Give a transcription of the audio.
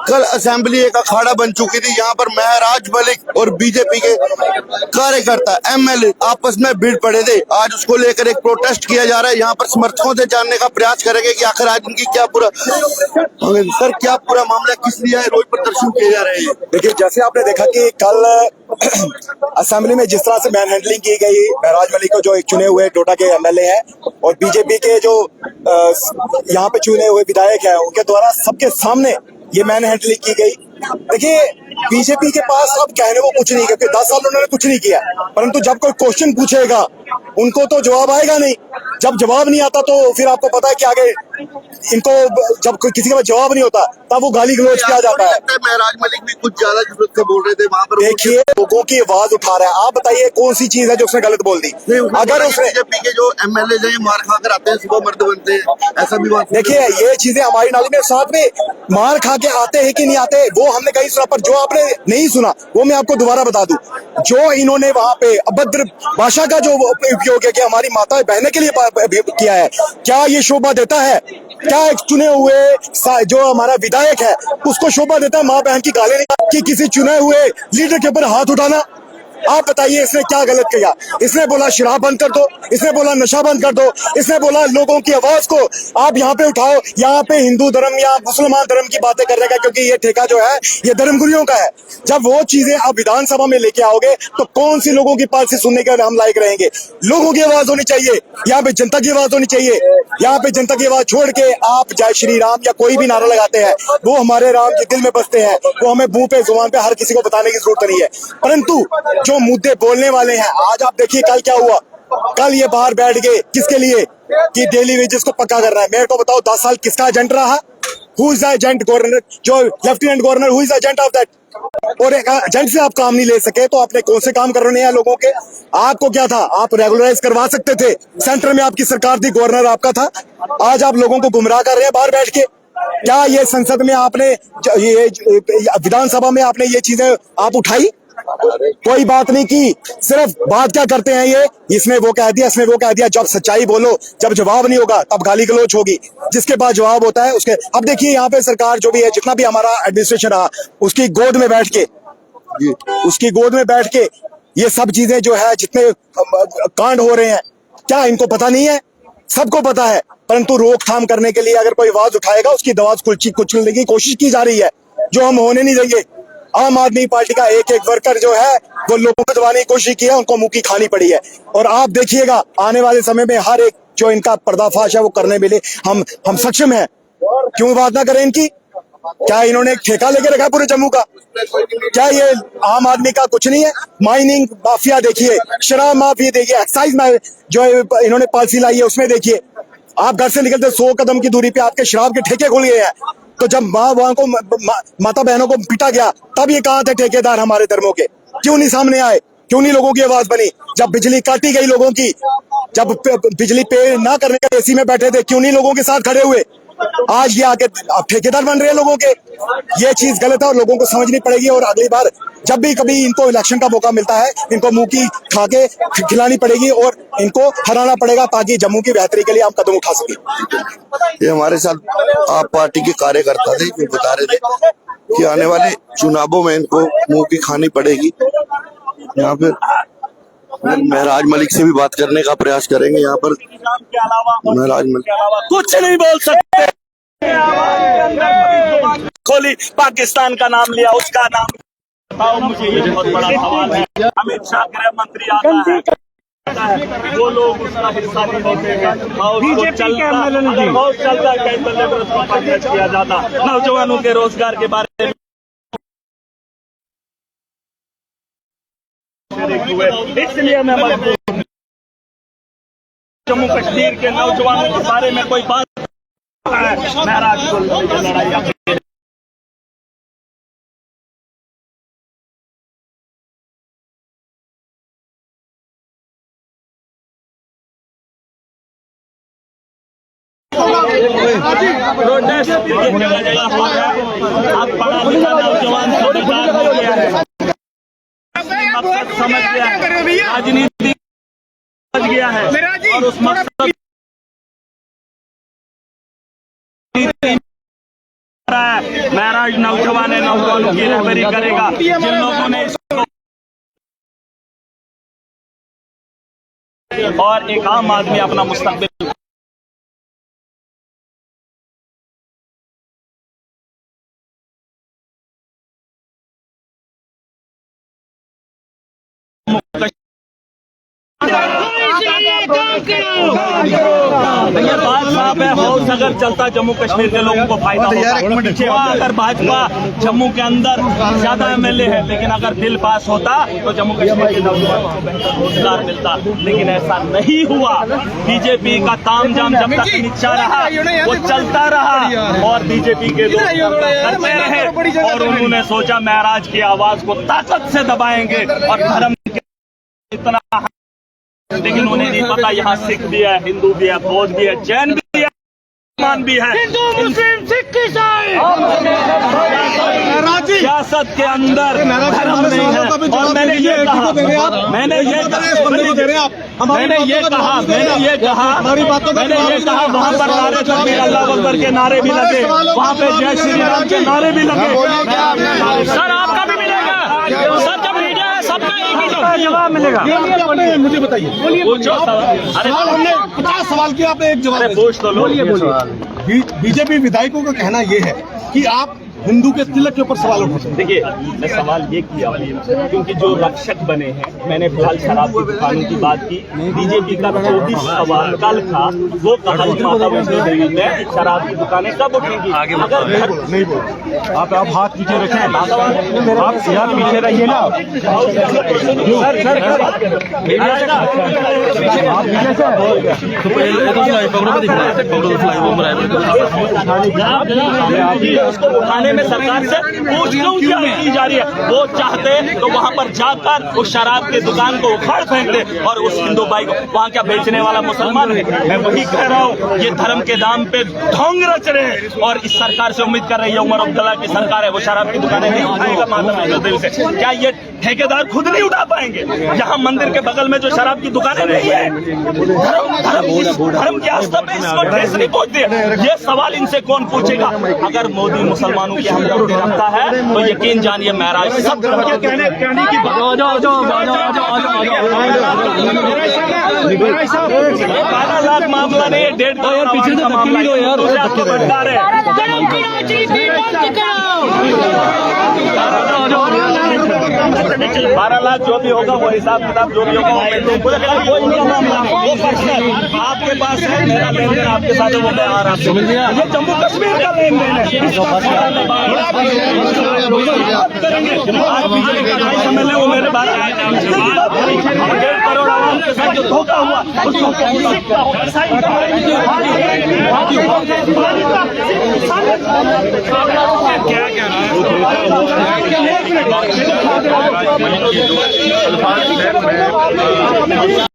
कल असेंबली एक अखाड़ा बन चुकी थी। यहाँ पर महराज मलिक और बीजेपी के कार्यकर्ता एमएलए आपस में भिड़ पड़े थे। आज उसको लेकर एक प्रोटेस्ट किया जा रहा है। यहाँ पर समर्थकों से जानने का प्रयास करेंगे कि आखिर आज उनकी क्या पूरा सर क्या पूरा मामला किस लिए रोज प्रदर्शन किए जा रहे हैं। देखिए, जैसे आपने देखा कि कल असेंबली में जिस तरह से मैन हैंडलिंग की गई महराज मलिक को, जो एक चुने हुए टोटा के एमएलए हैं, और बीजेपी के जो यहाँ पे चुने हुए विधायक हैं, उनके द्वारा सबके सामने ये मैन हैंडलिंग की गई। देखिए, बीजेपी के पास अब कहने को कुछ नहीं, क्योंकि 10 साल उन्होंने कुछ नहीं किया, परंतु जब कोई क्वेश्चन पूछेगा उनको तो जवाब आएगा नहीं। जब जवाब नहीं आता तो फिर आपको पता है कि आगे इनको, जब कोई किसी के पास जवाब नहीं होता तब वो गाली गलौज किया जाता है। महराज मलिक भी कुछ ज्यादा जरूरत से बोल रहे थे वहाँ पर। देखिए, लोगों की आवाज उठा रहा है। आप बताइए कौन सी चीज है जो उसने गलत बोल दी? अगर उसने बीजेपी के जो एमएलए हैं मार खा कर आते हैं, सुबह मर्द बनते हैं, ऐसा भी बात। देखिए, ये चीजें हमारी नाली में साथ में मार खा के आते हैं कि नहीं आते, वो हमने कहीं सुना, पर जो आपने नहीं सुना वो मैं आपको दोबारा बता दूं। जो इन्होंने वहां पे अभद्र भाषा का जो उपयोग है कि हमारी माता बहने के लिए किया है, क्या ये शोभा देता है? क्या एक चुने हुए जो हमारा विधायक है उसको शोभा देता है माँ बहन की गाली नहीं कि किसी चुने हुए लीडर के ऊपर हाथ उठाना? आप बताइए इसने क्या गलत किया? इसने बोला शराब बंद कर दो, इसने बोला नशा बंद कर दो, इसने बोला लोगों की आवाज को आप यहाँ पे उठाओ। यहाँ पे हिंदू धर्म या मुसलमान धर्म की बातें करने का, क्योंकि ये ठेका जो है ये धर्मगुरुओं का है। जब वो चीजें आप विधानसभा में लेके आओगे तो कौन सी लोगों की पालसी सुनने के हम लायक रहेंगे? लोगों की आवाज होनी चाहिए, यहाँ पे जनता की आवाज होनी चाहिए। यहाँ पे जनता की आवाज छोड़ के आप जय श्री राम या कोई भी नारा लगाते हैं, वो हमारे राम के दिल में बसते हैं, वो हमें मुंह पे जुबान पे हर किसी को बताने की जरूरत नहीं है। परंतु जो मुद्दे बोलने वाले हैं, आज आप देखिए कल क्या हुआ। कल ये बाहर बैठ गए किसके लिए? कि डेली वेजेस को पक्का करना है। मेरे को बताओ 10 साल किसका एजेंट रहा? Who is the agent? Governor, जो lieutenant governor, who is the agent of that? और एक एजेंट से आप काम नहीं ले सके तो आपने कौन से काम करने हैं लोगों के? आपको क्या था? आप रेगुलराइज करवा सकते थे। सेंटर में आपकी सरकार थी, गवर्नर आपका था। आज आप लोगों को गुमराह कर रहे हैं बाहर बैठ के। क्या ये संसद में आपने, ये विधानसभा में आपने ये चीजें आप उठाई? कोई बात नहीं की। सिर्फ बात क्या करते हैं ये, इसने वो कह दिया, इसने वो कह दिया। जब सच्चाई बोलो, जब जवाब नहीं होगा तब गाली गलौज होगी। जिसके पास जवाब होता है उसके, अब देखिए यहाँ पे सरकार जो भी है, जितना भी हमारा एडमिनिस्ट्रेशन रहा, उसकी गोद में बैठ के ये सब चीजें जो है, जितने कांड हो रहे हैं, क्या इनको पता नहीं है? सबको पता है, परंतु रोकथाम करने के लिए अगर कोई आवाज उठाएगा उसकी आवाज कुचलने की कोशिश की जा रही है, जो हम होने नहीं देंगे। आम आदमी पार्टी का एक एक वर्कर जो है वो लोगों को दबाने की कोशिश की है, उनको मुंह की खानी पड़ी है। और आप देखिएगा आने वाले समय में हर एक जो इनका पर्दाफाश है वो करने में हम सक्षम हैं। क्यों बात ना करें इनकी? क्या इन्होंने एक ठेका लेके रखा पूरे जम्मू का? क्या ये आम आदमी का कुछ नहीं है? माइनिंग माफिया देखिए, शराब माफिया देखिए, एक्साइज में जो इन्होंने पॉलिसी लाई है उसमें देखिए। आप घर से निकलते 100 कदम की दूरी पे आपके शराब के ठेके खुल गए हैं। तो जब माता बहनों को पीटा गया तब ये कहाँ थे ठेकेदार हमारे धर्मों के? क्यों नहीं सामने आए? क्यों नहीं लोगों की आवाज बनी? जब बिजली काटी गई लोगों की, जब बिजली पे ना करने का एसी में बैठे थे, क्यों नहीं लोगों के साथ खड़े हुए? आज ये आके ठेकेदार बन रहे हैं लोगों के। ये चीज गलत है और लोगों को समझनी पड़ेगी। और अगली बार जब भी कभी इनको इलेक्शन का मौका मिलता है, इनको मुंह की खा के खिलानी पड़ेगी और इनको हराना पड़ेगा, ताकि जम्मू की बेहतरी के लिए हम कदम उठा सके। ये हमारे साथ आप पार्टी के कार्यकर्ता थे जो बता रहे थे कि आने वाले चुनावों में इनको मुंह की खानी पड़ेगी। यहाँ पे महराज मलिक से भी बात करने का प्रयास करेंगे। यहाँ पर महराज मलिक कुछ नहीं बोल सकते। खोली पाकिस्तान का नाम लिया, उसका नाम बताओ मुझे, ये बहुत बड़ा सवाल है। अमित शाह गृह मंत्री आता है, वो लोग उसका हिस्सा नहीं होते हैं। बहुत चलता है, कई बल्ले पर उसको पॉइंट किया जाता। नौजवानों के रोजगार के बारे में इसलिए मैं जम्मू कश्मीर के नौजवानों के बारे में कोई बात महराज को लड़ाई प्रोटेस्ट आप पढ़ा लिखा नौजवान समझदार हो गया है, मकसद समझ गया है, राजनीति समझ गया है और उस मकसद है। महराज नौजवानों की रहबरी करेगा। जिन लोगों ने इसको और एक आम आदमी अपना मुस्तकबिल ये बात साफ है। हाउस अगर चलता जम्मू कश्मीर के लोगों को फायदा होता। अगर भाजपा जम्मू के अंदर ज्यादा एमएलए है, लेकिन अगर बिल पास होता तो जम्मू कश्मीर के नौजवानों को बेहतर रोजगार मिलता, लेकिन ऐसा नहीं हुआ। बीजेपी का तामझाम जब तक नीचा रहा वो चलता रहा और बीजेपी के लोग करते रहे और उन्होंने सोचा महराज की आवाज को ताकत से दबाएंगे और धर्म इतना, लेकिन उन्हें नहीं पता यहाँ सिख भी है, हिंदू भी है, बौद्ध भी है, जैन भी है, मुसलमान भी है, हिंदू मुस्लिम सिख ईसाई। सियासत के अंदर धर्म नहीं है। और मैंने ये कहा वहाँ पर नारे तकबीर अल्लाह अकबर के नारे भी लगे, वहाँ पे जय श्री राम के नारे भी लगे। सर आपका भी मिलेगा सर, जब मीडिया है सबका एक ही जवाब मिलेगा। मुझे बताइए, अरे हमने 50 सवाल किया, आपने एक जवाब पूछ तो लो। बीजेपी विधायकों का कहना ये है कि आप हिंदू के तिलक के ऊपर सवाल उठाते हैं। देखिए, मैं सवाल ये किया क्योंकि जो रक्षक बने हैं, मैंने फिलहाल शराब की दुकानों की बात की। बीजेपी का 24 सवाल कल था, वो कहा माता वैष्णो देवी में शराब की दुकानें कब उठेंगी। अगर नहीं बोल, आप हाथ पीछे रखें, आप यहाँ पीछे रहिए ना। उसको उठाने में सरकार से पूछ क्यों की जा रही है। वो चाहते तो वहाँ पर जाकर उस शराब की दुकान को उखाड़ फेंक दे और उस हिंदू भाई को वहाँ क्या बेचने वाला मुसलमान है। मैं वही कह रहा हूँ, ये धर्म के दाम पे ढोंग रच रहे हैं और इस सरकार से उम्मीद कर रही है, उमर अब्दुल्ला की सरकार है, वो शराब की दुकानें नहीं उठाएगा माता वैष्णो देवी से। क्या ये ठेकेदार खुद नहीं उठा पाएंगे? यहाँ मंदिर के बगल में जो शराब की दुकानें नहीं है, धर्म की आस्था पे इसको ठेस नहीं पहुँचती है। ये सवाल इनसे कौन पूछेगा? अगर मोदी मुसलमानों की हमदर्दी रखता है तो यकीन जानिए महराज सब कहने की 12 लाख मामला नहीं है, 1.5 करोड़ पीछे का मामला है। 12 लाख जो भी होगा वो हिसाब किताब जो भी होगा वो इनका मामला है, वो पर्सनल आपके पास है। मेरा लेन देन आपके साथ है, वो मैं आ रहा हूँ। ये जम्मू कश्मीर का लेन देन है। आज बीजेपी का 2.5 MLA वो मेरे बारे में 1.5 करोड़ आवाम के साथ जो धोखा हुआ उसको क्या कह रहा है।